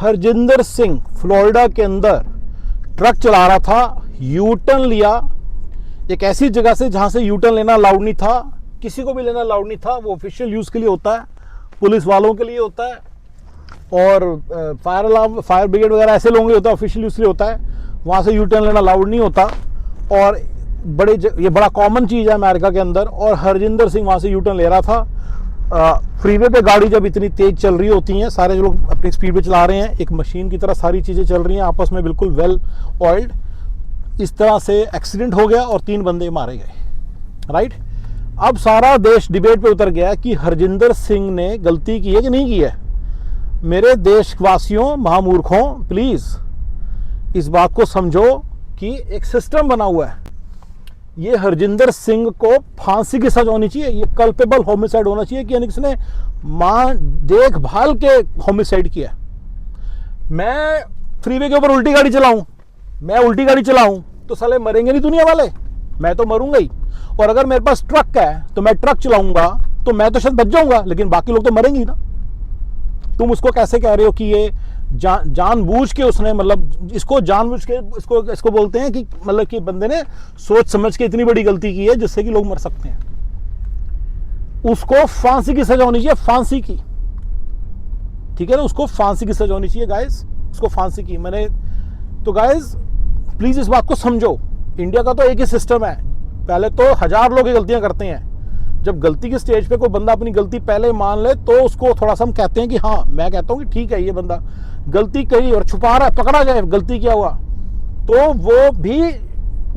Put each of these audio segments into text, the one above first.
Harjinder Singh Florida के अंदर truck चला रहा था, यू टर्न लिया एक ऐसी जगह से जहां से यू टर्न लेना अलाउड नहीं था, किसी को भी लेना अलाउड नहीं था। वो ऑफिशियल यूज के लिए होता है, पुलिस वालों के लिए होता है, और फायर अलार्म, फायर ब्रिगेड वगैरह ऐसे लोगों के लिए होता है, ऑफिशियल यूज के लिए होता है। वहां से यू टर्न लेना अलाउड नहीं होता, और ये बड़ा कॉमन चीज़ है अमेरिका के अंदर। और हरजिंदर सिंह वहां से यू टर्न ले रहा था। फ्रीवे पे गाड़ी जब इतनी तेज चल रही होती हैं, सारे लोग अपनी स्पीड पे चला रहे हैं, एक मशीन की तरह सारी चीज़ें चल रही हैं आपस में, बिल्कुल वेल ऑयल्ड। इस तरह से एक्सीडेंट हो गया और 3 बंदे मारे गए। राइट, अब सारा देश डिबेट पे उतर गया कि हरजिंदर सिंह ने गलती की है कि नहीं की है। मेरे देशवासियों, महामूर्खों, प्लीज इस बात को समझो कि एक सिस्टम बना हुआ है। ये हरजिंदर सिंह को फांसी की सजा होनी चाहिए। ये कल्पेबल होमिसाइड होना चाहिए कि यानी किसने मां देखभाल के होमिसाइड किया। मैं फ्रीवे के ऊपर उल्टी गाड़ी चलाऊं, मैं उल्टी गाड़ी चलाऊं तो साले मरेंगे नहीं दुनिया वाले, मैं तो मरूंगा ही। और अगर मेरे पास ट्रक है तो मैं ट्रक चलाऊंगा तो मैं तो शायद बच जाऊंगा, लेकिन बाकी लोग तो मरेंगे ही ना। तुम उसको कैसे कह रहे हो कि ये जानबूझ के उसने, मतलब इसको जानबूझ के, इसको बोलते हैं कि मतलब कि बंदे ने सोच समझ के इतनी बड़ी गलती की है जिससे कि लोग मर सकते हैं। उसको फांसी की सजा होनी चाहिए, फांसी की, ठीक है ना, उसको फांसी की सजा होनी चाहिए गाइस, उसको फांसी की। मैंने तो गाइस प्लीज इस बात को समझो, इंडिया का तो एक ही सिस्टम है। पहले तो 1000 लोग ये गलतियां करते हैं, जब गलती के स्टेज पे कोई बंदा अपनी गलती पहले मान ले तो उसको थोड़ा सा हम कहते हैं कि हाँ, मैं कहता हूँ कि ठीक है ये बंदा गलती करी और छुपा रहा है, पकड़ा जाए गलती क्या हुआ, तो वो भी,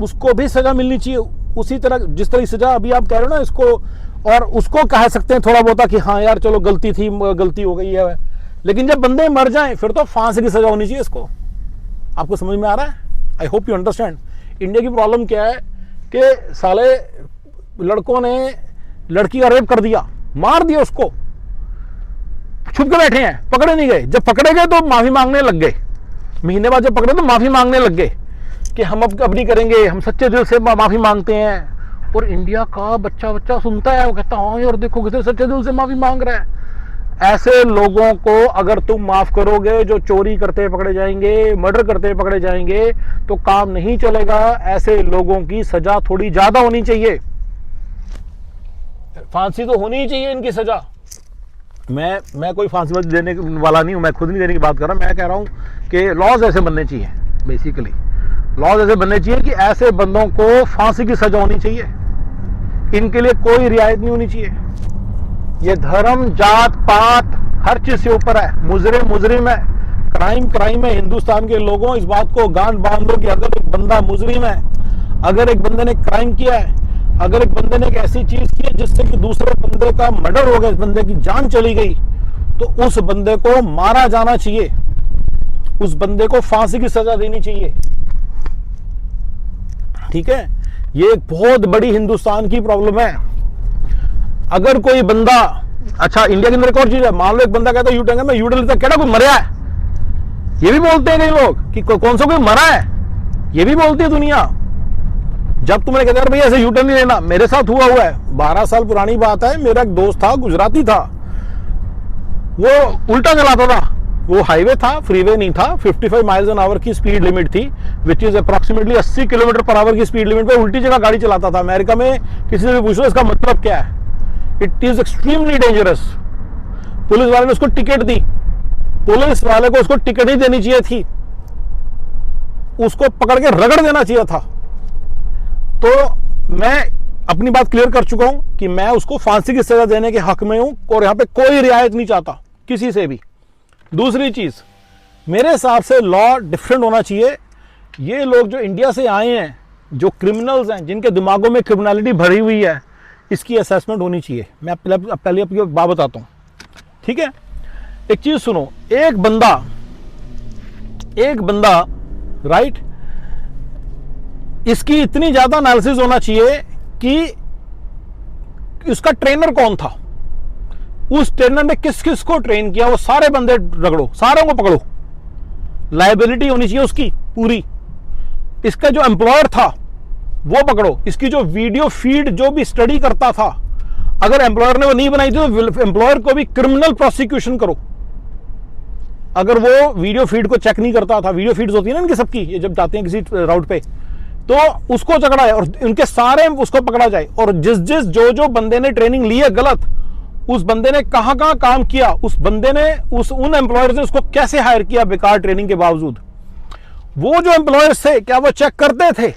उसको भी सजा मिलनी चाहिए उसी तरह जिस तरह सजा अभी आप कह रहे हो ना इसको। और उसको कह सकते हैं थोड़ा बहुत कि हाँ यार चलो गलती थी, गलती हो गई है, लेकिन जब बंदे मर जाएं फिर तो फांसी की सजा होनी चाहिए इसको। आपको समझ में आ रहा है? I hope you understand. India की प्रॉब्लम क्या है कि साले लड़कों ने लड़की का रेप कर दिया, मार दिया उसको, छुप के बैठे हैं, पकड़े नहीं गए। जब पकड़े गए तो माफी मांगने लग गए, महीने बाद जब पकड़े तो माफी मांगने लग गए कि हम अब नहीं करेंगे, हम सच्चे दिल से माफी मांगते हैं। और इंडिया का बच्चा सुनता है, वो कहता है हाँ यार देखो कितने सच्चे दिल से माफी मांग रहा है। ऐसे लोगों को अगर तुम माफ करोगे, जो चोरी करते पकड़े जाएंगे, मर्डर करते पकड़े जाएंगे, तो काम नहीं चलेगा। ऐसे लोगों की सजा थोड़ी ज्यादा होनी चाहिए, फांसी तो होनी ही चाहिए इनकी सजा। मैं कोई फांसी देने वाला नहीं हूं, मैं खुद नहीं देने की बात कर रहा। मैं कह रहा हूं कि लॉज ऐसे बनने चाहिए, बेसिकली लॉज ऐसे बनने चाहिए कि ऐसे बंदों को फांसी की सजा होनी चाहिए, इनके लिए कोई रियायत नहीं होनी चाहिए। ये धर्म, जात पात हर चीज से ऊपर है। मुजरिम है, क्राइम है। हिंदुस्तान के लोगों, इस बात को गांठ बांध लो कि अगर एक बंदा मुजरिम है, अगर एक बंदे ने क्राइम किया है, अगर एक बंदे ने एक ऐसी चीज की है जिससे कि दूसरे बंदे का मर्डर हो गया, इस बंदे की जान चली गई, तो उस बंदे को मारा जाना चाहिए, उस बंदे को फांसी की सजा देनी चाहिए। ठीक है, ये एक बहुत बड़ी हिंदुस्तान की प्रॉब्लम है। अगर कोई बंदा, अच्छा इंडिया के अंदर एक और चीज है, मान लो एक बंदा कहता है यूटर्न, मैं यूटर्न लेता, कहता कोई मरा है, ये भी बोलते हैं कई लोग कि कौन सा कोई मरा है, ये भी बोलती है दुनिया। जब तुमने कहते हैं भैया ऐसे यूटर्न नहीं लेना, मेरे साथ हुआ है, 12 साल पुरानी बात है। मेरा एक दोस्त था, गुजराती था, वो उल्टा चलाता था, वो हाईवे था, फ्रीवे नहीं था, 55 माइल्स एन आवर की स्पीड लिमिट थी, which is approximately 80 kilometre per hour की स्पीड लिमिट पे उल्टी जगह गाड़ी चलाता था। अमेरिका में किसी से भी पूछो इसका मतलब क्या है, it is extremely dangerous. Police वाले ने उसको टिकट दी, पुलिस वाले को उसको टिकट ही देनी चाहिए थी, उसको पकड़ के रगड़ देना चाहिए था। तो मैं अपनी बात क्लियर कर चुका हूं कि मैं उसको फांसी की सजा देने के हक में हूं और यहां पे कोई रियायत नहीं चाहता किसी से भी। दूसरी चीज, मेरे हिसाब से लॉ डिफरेंट होना चाहिए। ये लोग जो इंडिया से आए हैं, जो क्रिमिनल्स हैं, जिनके दिमागों में क्रिमिनलिटी भरी हुई है, इसकी असेसमेंट होनी चाहिए। मैं पहले आपकी बात बताता हूं, ठीक है। एक चीज सुनो, एक बंदा राइट, इसकी इतनी ज्यादा एनालिसिस होना चाहिए कि उसका ट्रेनर कौन था, उस ट्रेनर ने किस किस को ट्रेन किया, वो सारे बंदे रगड़ो, सारों को पकड़ो, लायबिलिटी होनी चाहिए उसकी पूरी। इसका जो एम्प्लॉयर था वो पकड़ो, इसकी जो वीडियो फीड जो भी स्टडी करता था, अगर एम्प्लॉयर ने वो नहीं बनाई थी तो एम्प्लॉयर को भी क्रिमिनल प्रोसिक्यूशन करो। अगर वो वीडियो फीड को चेक नहीं करता था, वीडियो फीड्स होती है ना इनकी सबकी, ये जब जाते हैं किसी राउट पे, तो उसको पकड़ा जाए और उनके सारे उसको पकड़ा जाए, और जिस जिस जो जो बंदे ने ट्रेनिंग ली है गलत, उस बंदे ने कहां कहां काम किया, उस बंदे ने उन एम्प्लॉयर्स ने उसको कैसे हायर किया बेकार ट्रेनिंग के बावजूद, वो जो एम्प्लॉयर्स थे क्या वो चेक करते थे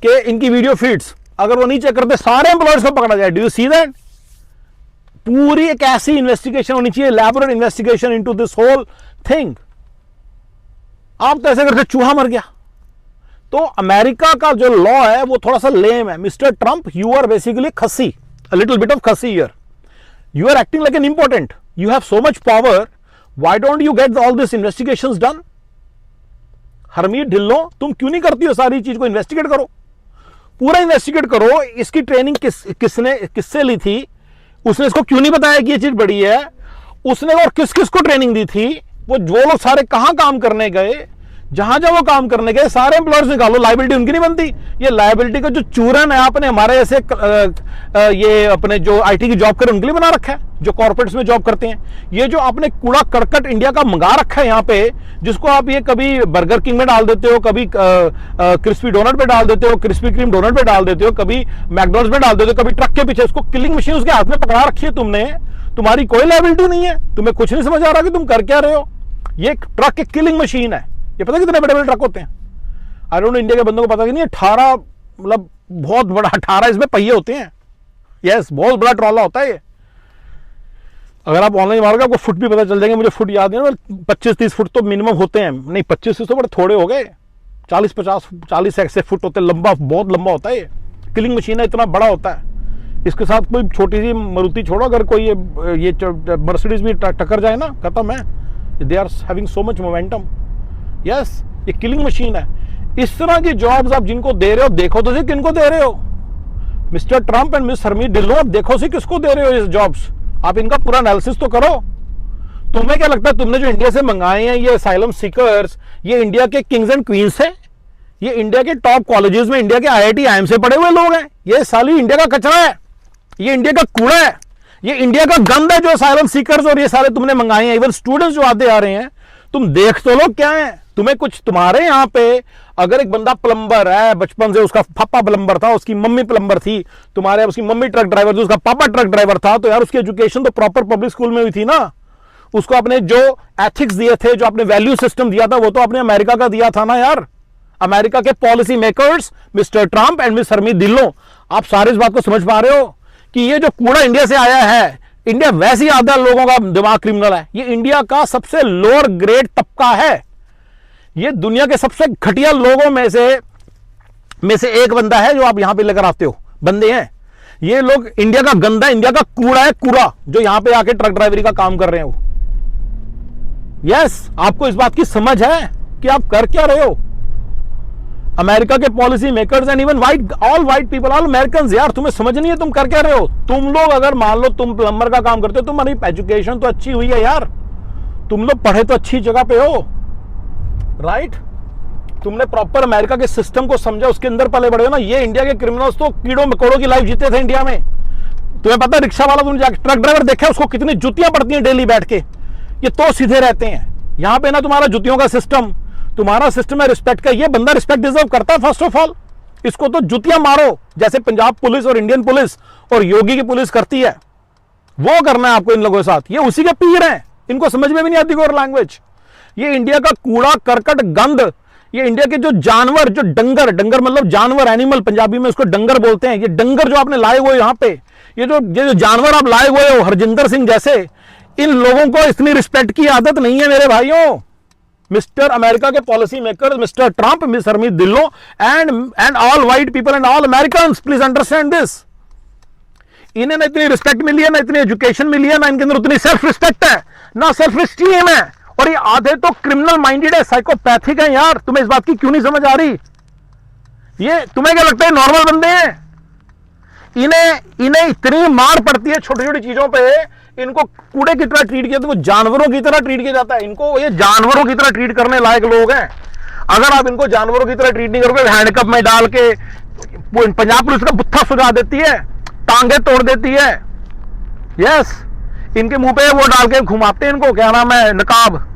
कि इनकी वीडियो फीड्स? अगर वो नहीं चेक करते सारे एम्प्लॉयर्स को पकड़ा जाए। Do you see that? पूरी एक ऐसी इन्वेस्टिगेशन होनी चाहिए, laboratory investigation into this whole thing. आप तो ऐसे करके चूहा मर गया। तो अमेरिका का जो लॉ है वो थोड़ा सा लेम है। Mister Trump, you are basically खस्सी, अ लिटिल बिट ऑफ खस्सी here. You are acting like an important, you have so much power, why don't you get all this investigations done? Harmeet Dhillon, तुम क्यों नहीं करती हो सारी चीज को? इन्वेस्टिगेट करो, पूरा इन्वेस्टिगेट करो। इसकी ट्रेनिंग किससे ली थी? उसने इसको क्यों नहीं बताया कि ये चीज बड़ी है? उसने और किस किस को ट्रेनिंग दी थी? वो लोग सारे कहां काम करने गए? जहां जहां वो काम करने गए सारे एम्प्लॉयर्स निकालो, लायबिलिटी उनकी नहीं बनती। ये लायबिलिटी का जो चूरन है आपने हमारे ऐसे ये अपने जो आईटी की जॉब कर उनके लिए बना रखा है, जो कॉर्पोरेट्स में जॉब करते हैं। ये जो आपने कूड़ा करकट इंडिया का मंगा रखा है यहाँ पे, जिसको आप ये कभी बर्गर किंग में डाल देते हो, कभी क्रिस्पी डोनट पे डाल देते हो, क्रिस्पी क्रीम डोनट पे डाल देते हो, कभी मैकडॉनल्ड्स में डाल देते हो, कभी ट्रक के पीछे उसको किलिंग मशीन उसके हाथ में पकड़ा रखी है तुमने। तुम्हारी कोई लायबिलिटी नहीं है, तुम्हें कुछ नहीं समझ आ रहा कि तुम कर क्या रहे हो। ये ट्रक एक किलिंग मशीन है। ये पता कितने बड़े बड़े ट्रक होते हैं? आई डोंट नो, इंडिया के बंदों को पता कि नहीं, 18 मतलब बहुत बड़ा 18 इसमें पहिए होते हैं। यस, बहुत बड़ा ट्रॉला होता है ये। अगर आप ऑनलाइन मारोगे आपको फुट भी पता चल जाएंगे। मुझे फुट याद नहीं है, 25-30 फुट तो मिनिमम होते हैं। नहीं, 25 तो बड़े थोड़े हो गए, 40-50-40 ऐसे फुट होते हैं। लंबा, बहुत लंबा होता है ये। किलिंग मशीन है, इतना बड़ा होता है। इसके साथ कोई छोटी सी मारुति छोड़ो, अगर कोई ये मर्सिडीज भी टक्कर जाए ना, खत्म है। They are having so much momentum. Yes, ये किलिंग मशीन है। इस तरह की जॉब्स आप जिनको दे रहे हो, देखो तो सही किनको दे रहे हो। Mister Trump and miss Harmeet Dhillon, आप देखो सही किसको दे रहे हो ये जॉब्स। आप इनका पूरा एनालिसिस तो करो। तुम्हें क्या लगता है तुमने जो इंडिया से मंगाए हैं ये असाइलम सीकर्स, ये इंडिया के किंग्स एंड क्वींस हैं? ये इंडिया के टॉप कॉलेजेस में, इंडिया के IIT IIM से पढ़े हुए लोग हैं? ये साली इंडिया का कचरा है, ये इंडिया का कूड़ा है, ये इंडिया का गंद है जो असाइलम सीकर्स और ये सारे तुमने मंगाए हैं। इवन स्टूडेंट्स जो आते आ रहे हैं, तुम देख तो लो क्या है। तुम्हें कुछ, तुम्हारे यहां पे अगर एक बंदा प्लम्बर है, बचपन से उसका पापा प्लम्बर था, उसकी मम्मी प्लम्बर थी, तुम्हारे उसकी मम्मी ट्रक ड्राइवर थी, उसका पापा ट्रक ड्राइवर था, तो यार उसकी एजुकेशन तो प्रॉपर पब्लिक स्कूल में हुई थी ना। उसको आपने जो एथिक्स दिए थे, जो आपने वैल्यू सिस्टम दिया था, वो तो आपने अमेरिका का दिया था ना यार। अमेरिका के policy makers mister Trump and miss Harmeet Dhillon, आप सारे इस बात को समझ पा रहे हो कि ये जो कूड़ा इंडिया से आया है, इंडिया वैसे ही आधा लोगों का दिमाग क्रिमिनल है। ये इंडिया का सबसे लोअर ग्रेड तबका है। ये दुनिया के सबसे घटिया लोगों में से एक बंदा है जो आप यहां पे लेकर आते हो, बंदे हैं ये लोग। इंडिया का गंदा, इंडिया का कूड़ा है, कूड़ा, जो यहां पे आके ट्रक ड्राइवरी का काम कर रहे हो। यस, आपको इस बात की समझ है कि आप कर क्या रहे हो? अमेरिका के policy makers and even all white people, all American, यार तुम्हें समझ नहीं है तुम कर क्या रहे हो? तुम लोग अगर मान लो तुम प्लम्बर का काम करते हो, तुम्हारी एजुकेशन तो अच्छी हुई है यार, तुम लोग पढ़े तो अच्छी जगह पे हो, राइट? तुमने प्रॉपर अमेरिका के सिस्टम को समझा, उसके अंदर पले बड़े हो ना। ये इंडिया के क्रिमिनल्स तो कीड़ों मकोड़ों की लाइफ जीते थे इंडिया में। तुम्हें पता है रिक्शा वाला, तुमने जाके ट्रक ड्राइवर देखा उसको कितनी जुतियां पड़ती हैं डेली बैठ के। ये तो सीधे रहते हैं। यहां पे ना तुम्हारा जुतियों का सिस्टम, तुम्हारा सिस्टम है रिस्पेक्ट का। ये बंदा रिस्पेक्ट डिजर्व करता है फर्स्ट ऑफ ऑल। इसको तो जुतियां मारो, जैसे पंजाब पुलिस और इंडियन पुलिस और योगी की पुलिस करती है, वो करना है आपको इन लोगों के साथ। ये उसी के पीर हैं, इनको समझ में भी नहीं आती कोई लैंग्वेज। ये इंडिया का कूड़ा करकट गंद, ये इंडिया के जो जानवर, जो डंगर, डंगर मतलब जानवर, एनिमल, पंजाबी में उसको डंगर बोलते हैं। ये डंगर जो आपने लाए हुए यहां पे, ये जो जानवर आप लाए हुए हो, हरजिंदर सिंह जैसे, इन लोगों को इतनी रिस्पेक्ट की आदत नहीं है मेरे भाइयों। मिस्टर अमेरिका के policy maker mister Trump, miss Harmeet Dhillon and all white people and all American, please understand this. इन्हें ना इतनी रिस्पेक्ट मिली है, ना इतनी एजुकेशन मिली है, ना इनके अंदर उतनी सेल्फ रिस्पेक्ट है, ना सेल्फ स्टीम है। और ये आधे तो क्रिमिनल माइंडेड है, साइकोपैथिक है यार। तुम्हें इस बात की क्यों नहीं समझ आ रही? ये तुम्हें क्या लगता है नॉर्मल बंदे हैं? इन्हें इतनी मार पड़ती है छोटी छोटी चीजों पे, इनको कूड़े की तरह ट्रीट किया, तो जानवरों की तरह ट्रीट किया जाता है इनको। ये जानवरों की तरह ट्रीट करने लायक लोग हैं। अगर आप इनको जानवरों की तरह ट्रीट नहीं करोगे, हैंडकप में डाल के पंजाब पुलिस का बुत्था सुझा देती है, टांगे तोड़ देती है। यस, इनके मुंह पे वो डाल के घुमाते हैं, इनको क्या नाम है, नकाब,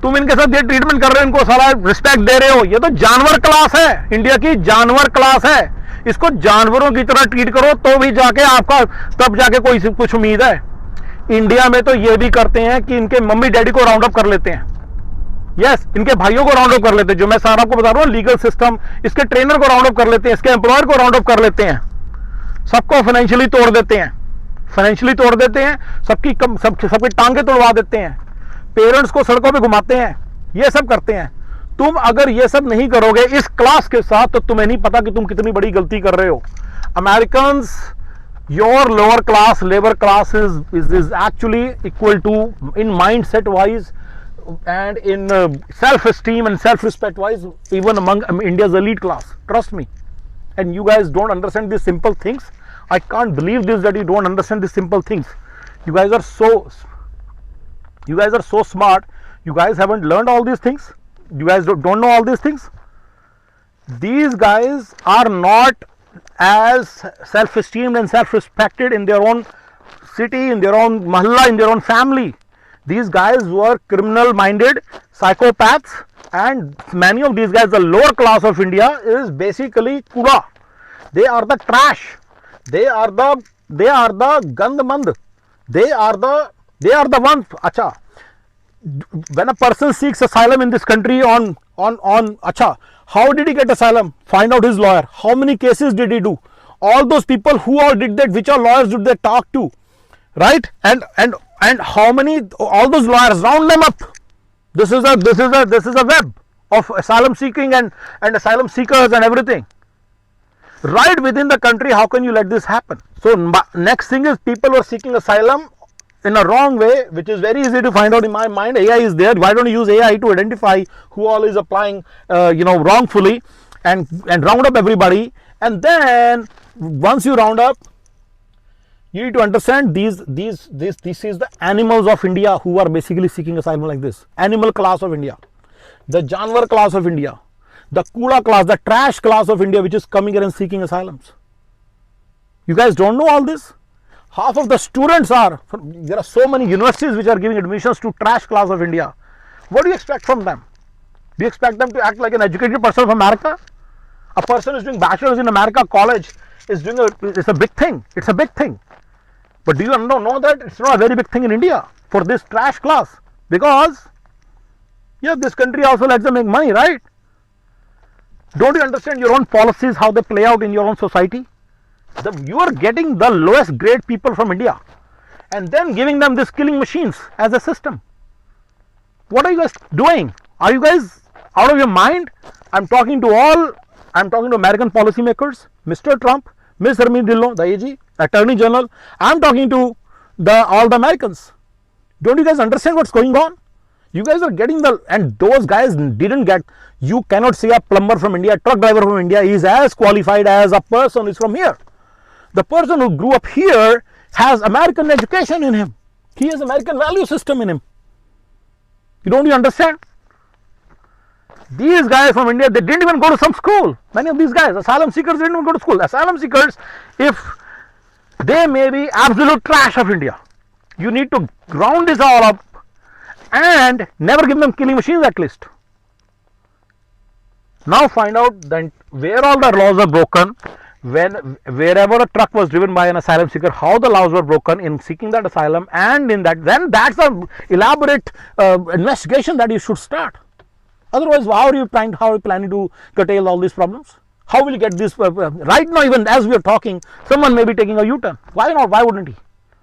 तुम इनके साथ ये ट्रीटमेंट कर रहे हो, इनको सारा रिस्पेक्ट दे रहे हो। ये तो जानवर क्लास है, इंडिया की जानवर क्लास है। इसको जानवरों की तरह ट्रीट करो तो भी जाके आपका, तब जाके कोई कुछ उम्मीद है। इंडिया में तो ये भी करते हैं कि इनके मम्मी डैडी को राउंड अप कर लेते हैं। यस, इनके भाइयों को राउंड अप कर लेते हैं। जो मैं सारा आपको बता रहा हूं, लीगल सिस्टम, इसके ट्रेनर को राउंड अप कर लेते हैं, इसके एम्प्लॉयर को राउंड अप कर लेते हैं, सबको फाइनेंशियली तोड़ देते हैं, फाइनेंशियली तोड़ देते हैं, सबकी टांगे तोड़वा देते हैं, पेरेंट्स को सड़कों पे घुमाते हैं, ये सब करते हैं। तुम अगर ये सब नहीं करोगे इस क्लास के साथ तो तुम्हें नहीं पता कि तुम कितनी बड़ी गलती कर रहे हो। Americans, your lower class, labour class is actually equal to in mindset wise and in self-esteem and self-respect wise, even among India's elite class. Trust me. And you guys don't understand these simple things. I can't believe this, that you don't understand these simple things. You guys are so smart. You guys haven't learned all these things. You guys don't know all these things. These guys are not as self-esteemed and self-respected in their own city, in their own mahalla, in their own family. These guys were criminal minded psychopaths, and many of these guys, the lower class of India, is basically kuda. They are the trash. They are the gandmand. They are the ones. Acha, when a person seeks asylum in this country on acha, how did he get asylum? Find out his lawyer. How many cases did he do? All those people who all did that, which are lawyers did they talk to? Right? And how many, all those lawyers, round them up. This is a web of asylum seeking and asylum seekers and everything right within the country. How can you let this happen? So next thing is, people were seeking asylum in a wrong way, which is very easy to find out in my mind. AI is there. Why don't you use AI to identify who all is applying wrongfully, and round up everybody. And then once you round up, you need to understand this is the animals of India who are basically seeking asylum like this. Animal class of India, the Janwar class of India, the Kuda class, the trash class of India, which is coming here and seeking asylums. You guys don't know all this? Half of the students there are so many universities which are giving admissions to trash class of India. What do you expect from them? Do you expect them to act like an educated person from America? A person who is doing bachelor's in America college is doing it's a big thing. It's a big thing. But do you know that it's not a very big thing in India for this trash class? Because this country also lets them make money, right? Don't you understand your own policies, how they play out in your own society? You are getting the lowest grade people from India and then giving them these killing machines as a system. What are you guys doing? Are you guys out of your mind? I'm talking to American policymakers, Mr. Trump, Ms. Armendillo, the AG, Attorney General. I'm talking to all the Americans. Don't you guys understand what's going on? You guys are getting and those guys didn't get. You cannot say a plumber from India, a truck driver from India is as qualified as a person who is from here. The person who grew up here has American education in him. He has American value system in him. Don't you understand? These guys from India, they didn't even go to some school. Many of these guys, asylum seekers, didn't even go to school. Asylum seekers, if they may be absolute trash of India, you need to round this all up and never give them killing machines at least. Now find out then where all the laws are broken, wherever a truck was driven by an asylum seeker, how the laws were broken in seeking that asylum, and in that, then that's an elaborate investigation that you should start. Otherwise, how are you planning to curtail all these problems? How will you get this? Right now, even as we are talking, someone may be taking a U-turn. Why not? Why wouldn't he?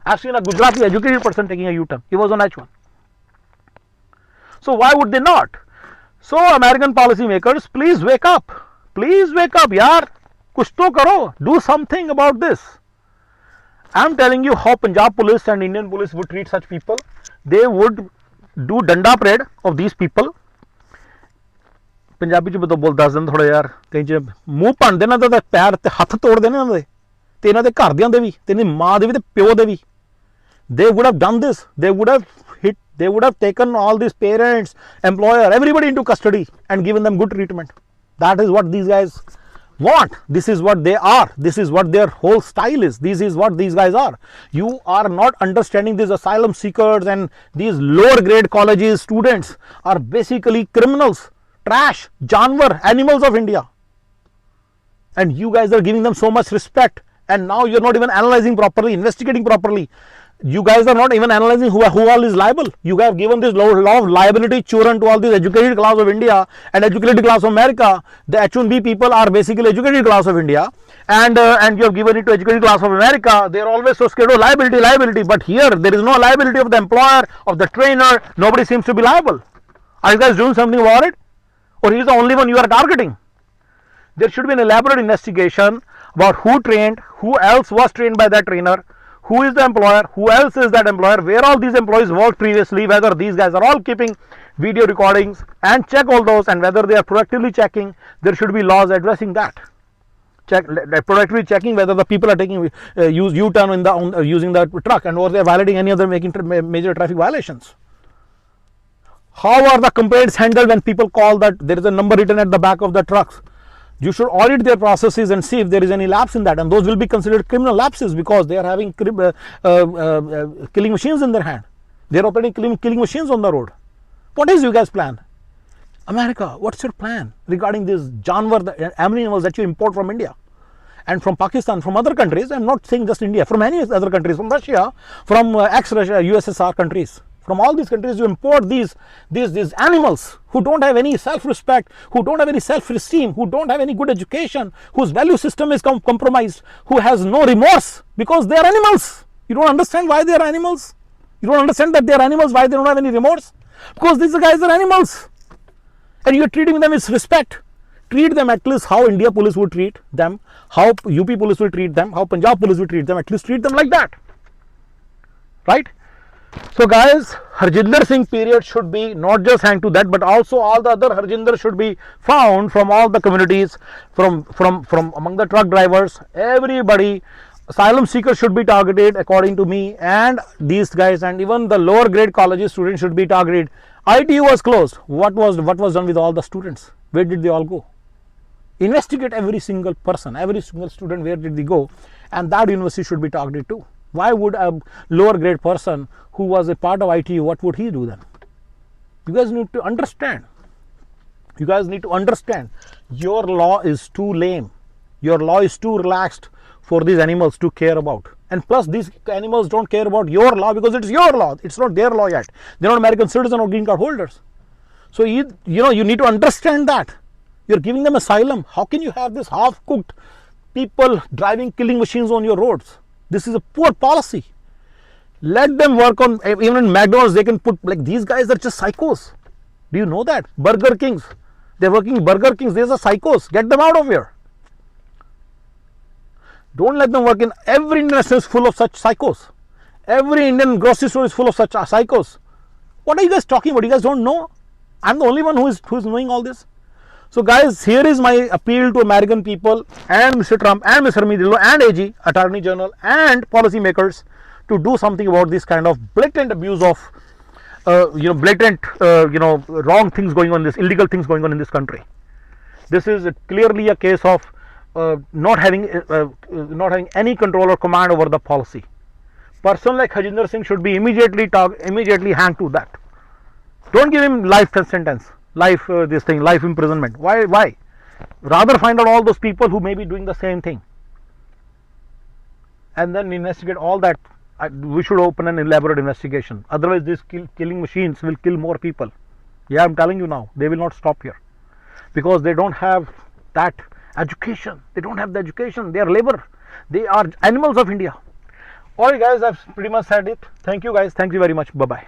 I've seen a Gujarati educated person taking a U-turn. He was on H1. So why would they not? So American policymakers, please wake up. Please wake up, yaar. Kuch to karo. Do something about this. I'm telling you how Punjab police and Indian police would treat such people. They would do danda parade of these people. Punjabi ਚ ਬਤੋ ਬੋਲ ਦੱਸ ਦਿੰਦੇ ਥੋੜਾ ਯਾਰ, ਕਈ ਚ ਮੂੰਹ ਭੰਨ ਦੇਣਾ ਤੇ ਪੈਰ ਤੇ ਹੱਥ ਤੋੜ ਦੇਣੇ ਇਹਨਾਂ ਦੇ ਤੇ ਇਹਨਾਂ ਦੇ ਘਰਦਿਆਂ ਦੇ ਵੀ ਤੇ ਇਹਨਾਂ ਦੀ ਮਾਂ ਦੇ ਵੀ ਤੇ ਪਿਓ ਦੇ ਵੀ. They would have done this. They would have taken all these parents, employer, everybody into custody and given them good treatment. That is what these guys want. This is what they are. This is what their whole style is. This is what these guys are. You are not understanding. These asylum seekers and these lower grade colleges students are basically criminals, trash, janwar, animals of India. And you guys are giving them so much respect, and now you're not even analyzing properly, investigating properly. You guys are not even analyzing who all is liable. You have given this law of liability children to all this educated class of India and educated class of America. The H1B people are basically educated class of India, and you have given it to educated class of America. They are always so scared of liability. But here there is no liability of the employer, of the trainer. Nobody seems to be liable. Are you guys doing something about it, or he is the only one you are targeting? There should be an elaborate investigation about who trained, who else was trained by that trainer, who is the employer, who else is that employer, where all these employees worked previously, whether these guys are all keeping video recordings, and check all those, and whether they are proactively checking. There should be laws addressing that. Proactively checking whether the people are taking use U-turn in the using the truck, and or they are violating any other major traffic violations. How are the complaints handled when people call that there is a number written at the back of the trucks? You should audit their processes and see if there is any lapse in that, and those will be considered criminal lapses because they are having killing machines in their hand. They are operating killing machines on the road. What is you guys' plan? America, what's your plan regarding these janwar, the animals that you import from India and from Pakistan, from other countries? I'm not saying just India, from any other countries, from Russia, from ex-Russia, USSR countries. From all these countries, you import these animals who don't have any self-respect, who don't have any self-esteem, who don't have any good education, whose value system is compromised, who has no remorse because they are animals. You don't understand why they are animals? You don't understand that they are animals, why they don't have any remorse? Because these guys are animals. And you are treating them with respect. Treat them at least how India police would treat them, how UP police will treat them, how Punjab police will treat them. At least treat them like that. Right? So guys, Harjinder Singh period should be not just hanged to that, but also all the other Harjinder should be found from all the communities, from among the truck drivers, everybody. Asylum seekers should be targeted according to me, and these guys, and even the lower grade colleges students should be targeted. ITU was closed. What was done with all the students? Where did they all go? Investigate every single person, every single student, where did they go? And that university should be targeted too. Why would a lower grade person who was a part of ITU, what would he do then? You guys need to understand. You guys need to understand. Your law is too lame. Your law is too relaxed for these animals to care about. And plus, these animals don't care about your law because it's your law. It's not their law yet. They're not American citizens or green card holders. So you need to understand that. You're giving them asylum. How can you have this half-cooked people driving killing machines on your roads? This is a poor policy. Let them work on, even in McDonald's, they can put, like, these guys are just psychos. Do you know that? Burger Kings, they're working in Burger Kings, these are psychos. Get them out of here. Don't let them work in, every Indian restaurant is full of such psychos. Every Indian grocery store is full of such psychos. What are you guys talking about? You guys don't know? I'm the only one who is knowing all this. So guys, here is my appeal to American people and Mr. Trump and Mr. Midillo and AG, Attorney General and policymakers to do something about this kind of blatant abuse of, wrong things going on, illegal things going on in this country. This is clearly a case of not having any control or command over the policy. Person like Harjinder Singh should be immediately hanged to that. Don't give him life sentence. Life imprisonment. Why? Rather find out all those people who may be doing the same thing, and then investigate all that. We should open an elaborate investigation. Otherwise, these killing machines will kill more people. Yeah, I'm telling you now, they will not stop here because they don't have that education. They don't have the education. They are labor. They are animals of India. All right, guys, I've pretty much said it. Thank you, guys. Thank you very much. Bye bye.